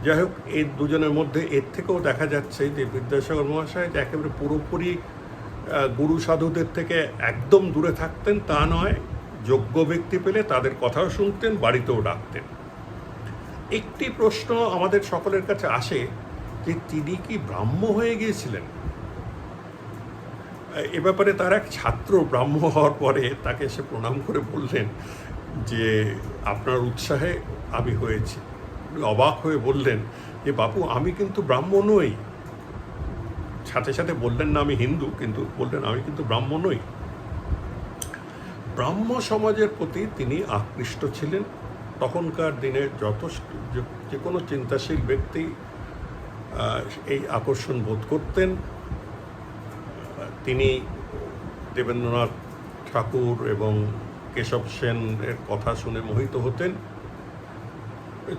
যাই হোক, এই দুজনের মধ্যে এর থেকেও দেখা যাচ্ছে যে বিদ্যাসাগর মহাশয় যে একেবারে পুরোপুরি গুরু সাধুদের থেকে একদম দূরে থাকতেন তা নয়, যোগ্য ব্যক্তি পেলে তাদের কথাও শুনতেন, বাড়িতেও ডাকতেন। একটি প্রশ্ন আমাদের সকলের কাছে আসে যে তিনি কি ব্রাহ্ম হয়ে গিয়েছিলেন? এ ব্যাপারে তার এক ছাত্র ব্রাহ্ম হওয়ার পরে তাকে এসে প্রণাম করে বললেন যে আপনার উৎসাহে আমি হয়েছি। অবাক হয়ে বললেন যে বাপু, আমি কিন্তু ব্রাহ্ম নই। সাথে সাথে বললেন না আমি হিন্দু, কিন্তু বললেন আমি কিন্তু ব্রাহ্ম নই। ব্রাহ্ম সমাজের প্রতি তিনি আকৃষ্ট ছিলেন। তখনকার দিনে যথেষ্ট যে কোনো চিন্তাশীল ব্যক্তি এই আকর্ষণ বোধ করতেন। তিনি দেবেন্দ্রনাথ ঠাকুর এবং কেশব সেনের কথা শুনে মোহিত হতেন।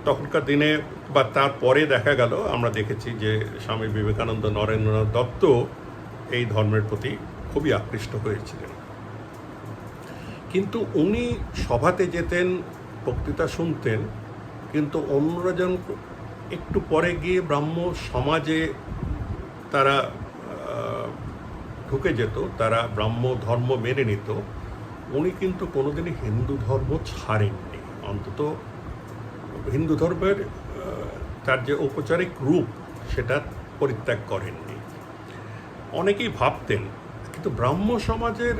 তখনকার দিনে বা তারপরে দেখা গেল, আমরা দেখেছি যে স্বামী বিবেকানন্দ, নরেন্দ্রনাথ দত্ত এই ধর্মের প্রতি খুবই আকৃষ্ট হয়েছিলেন। কিন্তু উনি সভাতে যেতেন, বক্তৃতা শুনতেন, কিন্তু অন্যরা যেন একটু পরে গিয়ে ব্রাহ্ম সমাজে তারা ঢুকে যেত, তারা ব্রাহ্ম ধর্ম মেনে নিত। উনি কিন্তু কোনোদিনই হিন্দু ধর্ম ছাড়েননি, অন্তত হিন্দু ধর্মের তার যে ঔপচারিক রূপ সেটা পরিত্যাগ করেননি। অনেকেই ভাবতেন, কিন্তু ব্রাহ্ম সমাজের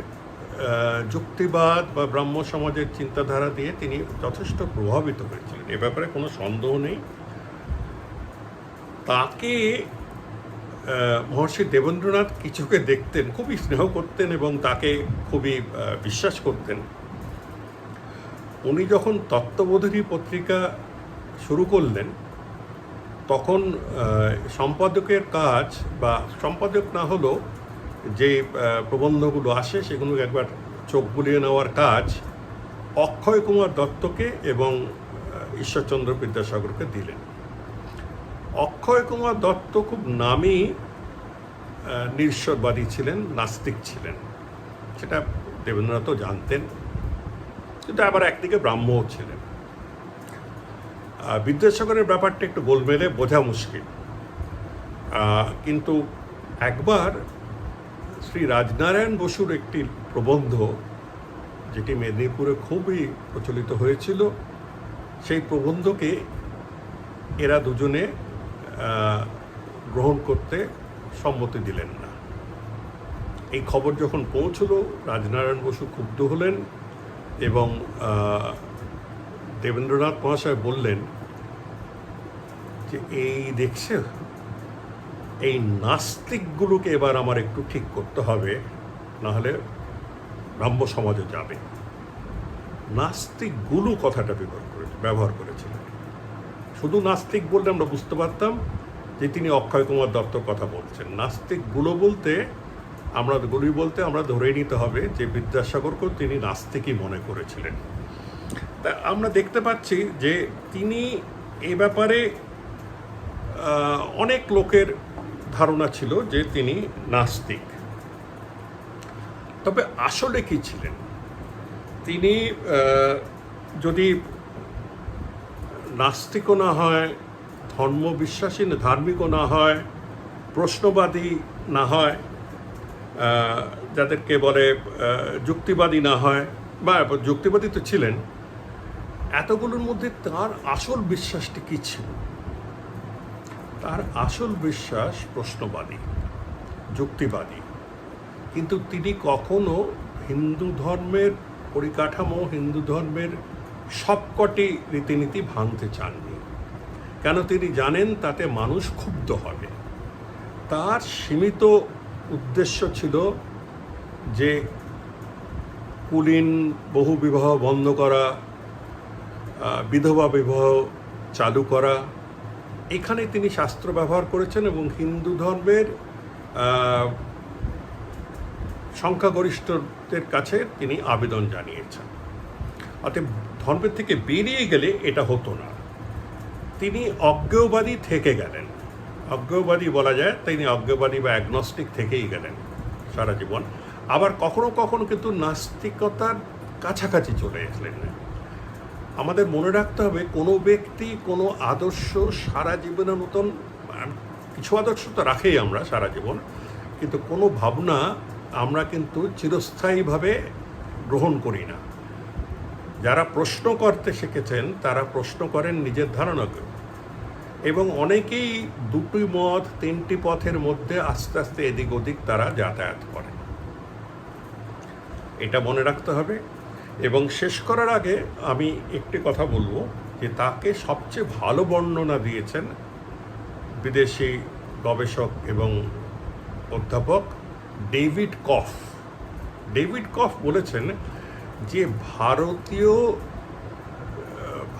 যুক্তিবাদ বা ব্রাহ্ম সমাজের চিন্তাধারা দিয়ে তিনি যথেষ্ট প্রভাবিত হয়েছিলেন, এ ব্যাপারে কোনো সন্দেহ নেই। তাকে মহর্ষি দেবেন্দ্রনাথ কিছুকে দেখতেন, খুবই স্নেহ করতেন এবং তাকে খুবই বিশ্বাস করতেন। উনি যখন তত্ত্ববোধিনী পত্রিকা শুরু করলেন, তখন সম্পাদকের কাজ, বা সম্পাদক না হলেও যে প্রবন্ধগুলো আসে সেগুলো একবার চোখ বুলিয়ে নেওয়ার কাজ অক্ষয় কুমার দত্তকে এবং ঈশ্বরচন্দ্র বিদ্যাসাগরকে দিলেন। অক্ষয় কুমার দত্ত খুব নামী নিরীশ্বরবাদী ছিলেন, নাস্তিক ছিলেন, সেটা দেবেন্দ্রনাথও জানতেন, কিন্তু আবার একদিকে ব্রাহ্মও ছিলেন। বিদ্যাসাগরের ব্যাপারটা একটু গোলমেলে বোঝা মুশকিল, কিন্তু একবার শ্রী রাজনারায়ণ বসুর একটি প্রবন্ধ, যেটি মেদিনীপুরে খুবই প্রচলিত হয়েছিল, সেই প্রবন্ধকে এরা দুজনে গ্রহণ করতে সম্মতি দিলেন না। এই খবর যখন পৌঁছল, রাজনারায়ণ বসু ক্ষুব্ধ হলেন এবং দেবেন্দ্রনাথ মহাশয় বললেন যে এই দেখছে, এই নাস্তিকগুলোকে এবার আমার একটু ঠিক করতে হবে, নাহলে ব্রাহ্ম সমাজে যাবে। নাস্তিকগুলো কথাটা ব্যবহার করেছিলেন। শুধু নাস্তিক বললে আমরা বুঝতে পারতাম যে তিনি অক্ষয় কুমার দত্তর কথা বলছেন। নাস্তিকগুলো বলতে আমরা ধরে নিতে হবে যে বিদ্যাসাগরকেও তিনি নাস্তিকই মনে করেছিলেন। তা আমরা দেখতে পাচ্ছি যে তিনি এই ব্যাপারে অনেক লোকের ধারণা ছিল যে তিনি নাস্তিক। তবে আসলে কি ছিলেন তিনি? যদি নাস্তিকও না হয়, ধর্মবিশ্বাসী ধার্মিকও না হয়, প্রশ্নবাদী না হয়, যাদেরকে বলে যুক্তিবাদী না হয়, বা যুক্তিবাদী তো ছিলেন, এতগুলোর মধ্যে তার আসল বিশ্বাসটি কী ছিল? তার আসল বিশ্বাস প্রশ্নবাদী, যুক্তিবাদী। কিন্তু তিনি কখনো হিন্দু ধর্মের পরিকাঠামো, হিন্দু ধর্মের সবকটি রীতিনীতি ভাঙতে চাননি। কেন? তিনি জানেন তাতে মানুষ ক্ষুব্ধ হবে। তার সীমিত উদ্দেশ্য ছিল যে কুলীন বহুবিবাহ বন্ধ করা, বিধবা বিবাহ চালু করা। এখানে তিনি শাস্ত্র ব্যবহার করেছেন এবং হিন্দু ধর্মের সংখ্যাগরিষ্ঠদের কাছে তিনি আবেদন জানিয়েছেন। অতএব ধর্মের থেকে বেরিয়ে গেলে এটা হতো না। তিনি অজ্ঞেয়বাদী থেকে গেলেন। অজ্ঞেয়বাদী বলা যায়, তিনি অজ্ঞেয়বাদী বা অ্যাগনস্টিক থেকেই গেলেন সারা জীবন। আবার কখনো কখনো কিন্তু নাস্তিকতার কাছাকাছি চলে এসলেন। আমাদের মনে রাখতে হবে, কোনো ব্যক্তি কোনো আদর্শ সারা জীবনের মতন, কিছু আদর্শ তো রাখেই আমরা সারা জীবন, কিন্তু কোনো ভাবনা আমরা কিন্তু চিরস্থায়ীভাবে গ্রহণ করি না। যারা প্রশ্ন করতে শিখেছেন তারা প্রশ্ন করেন নিজের ধারণাকে, এবং অনেকেই দুটি মত তিনটি পথের মধ্যে আস্তে আস্তে এদিক ওদিক তারা যাতায়াত করেন। এটা মনে রাখতে হবে। এবং শেষ করার আগে আমি একটি কথা বলবো, যে তাকে সবচেয়ে ভালো বর্ণনা দিয়েছেন বিদেশি গবেষক এবং অধ্যাপক ডেভিড কফ। ডেভিড কফ বলেছেন যে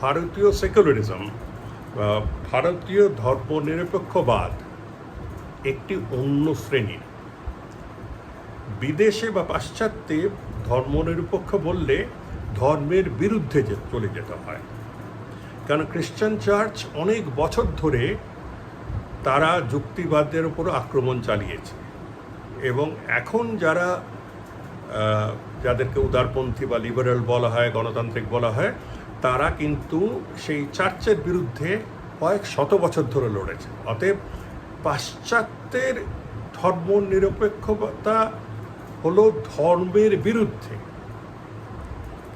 ভারতীয় সেকুলারিজম বা ভারতীয় ধর্মনিরপেক্ষবাদ একটি অন্য শ্রেণীর। বিদেশে বা পাশ্চাত্যে ধর্মনিরপেক্ষ বললে ধর্মের বিরুদ্ধে চলে যেতে হয়, কারণ খ্রিস্টান চার্চ অনেক বছর ধরে তারা যুক্তিবাদের উপর আক্রমণ চালিয়েছে, এবং এখন যাদেরকে উদারপন্থী বা লিবারেল বলা হয়, গণতান্ত্রিক বলা হয়, তারা কিন্তু সেই চার্চের বিরুদ্ধে কয়েক শত বছর ধরে লড়েছে। অতএব পাশ্চাত্যের ধর্মনিরপেক্ষতা হলো ধর্মের বিরুদ্ধে,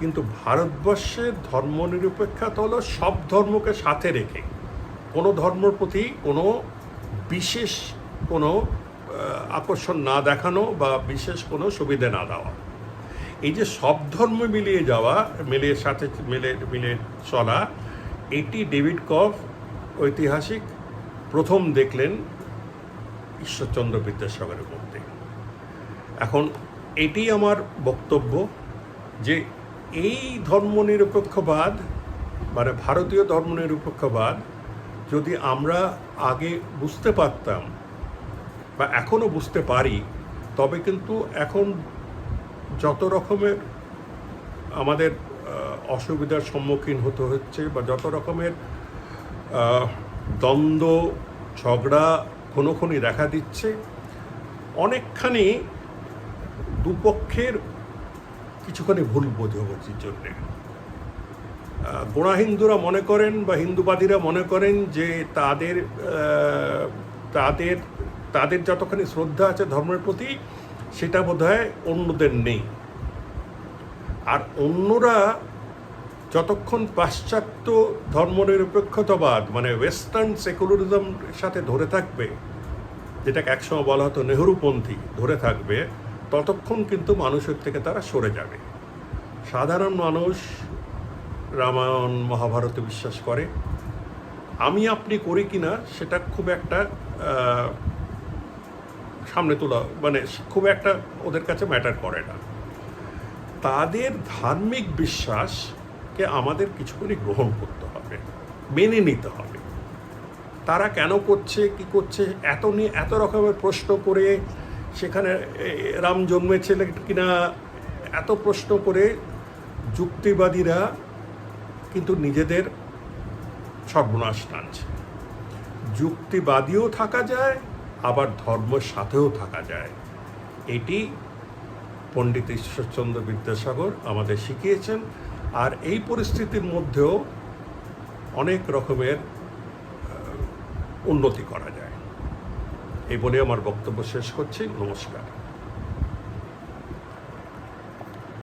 কিন্তু ভারতবর্ষের ধর্মনিরপেক্ষতা হলো সব ধর্মকে সাথে রেখে কোনো ধর্মের প্রতি কোনো বিশেষ কোনো আকর্ষণ না দেখানো বা বিশেষ কোনো সুবিধা না দেওয়া। এই যে সব ধর্ম মিলিয়ে যাওয়া, মিলে চলা, এটি ডেভিড কফ ঐতিহাসিক প্রথম দেখলেন ঈশ্বরচন্দ্র বিদ্যাসাগরের মধ্যে। এখন এটি আমার বক্তব্য, যে এই ধর্মনিরপেক্ষবাদ মানে ভারতীয় ধর্মনিরপেক্ষবাদ যদি আমরা আগে বুঝতে পারতাম বা এখনও বুঝতে পারি, তবে কিন্তু এখন যত রকমের আমাদের অসুবিধার সম্মুখীন হতে হচ্ছে বা যত রকমের দ্বন্দ্ব ঝগড়া খুনোখুনি দেখা দিচ্ছে, অনেকখানি দুপক্ষের কিছুখানি ভুল বোঝাবুঝির জন্যে। গোঁড়া হিন্দুরা মনে করেন বা হিন্দুবাদীরা মনে করেন যে তাদের যতখানি শ্রদ্ধা আছে ধর্মের প্রতি, সেটা বোধহয় অন্যদের নেই। আর অন্যরা যতক্ষণ পাশ্চাত্য ধর্মনিরপেক্ষতাবাদ মানে ওয়েস্টার্ন সেকুলারিজম সাথে ধরে থাকবে, যেটাকে একসময় বলা হতো নেহরুপন্থী ধরে থাকবে, ততক্ষণ কিন্তু মানুষের থেকে তারা সরে যাবে। সাধারণ মানুষ রামায়ণ মহাভারতে বিশ্বাস করে, আমি আপনি করি কিনা সেটা খুব একটা সামনে তোলা মানে খুব একটা ওদের কাছে ম্যাটার করে না। তাদের ধার্মিক বিশ্বাসকে আমাদের কিছুখানি গ্রহণ করতে হবে, মেনে নিতে হবে। তারা কেন করছে, কি করছে, এত রকমের প্রশ্ন করে, সেখানে রাম জন্মেছিল কিনা এত প্রশ্ন করে যুক্তিবাদীরা কিন্তু নিজেদের সর্বনাশ টানছে। যুক্তিবাদীও থাকা যায়, আবার ধর্মের সাথেও থাকা যায়। এটি পণ্ডিত ঈশ্বরচন্দ্র বিদ্যাসাগর আমাদের শিখিয়েছেন। আর এই পরিস্থিতির মধ্যেও অনেক রকমের উন্নতি করা যায়। এই বলে আমার বক্তব্য শেষ করছি। নমস্কার।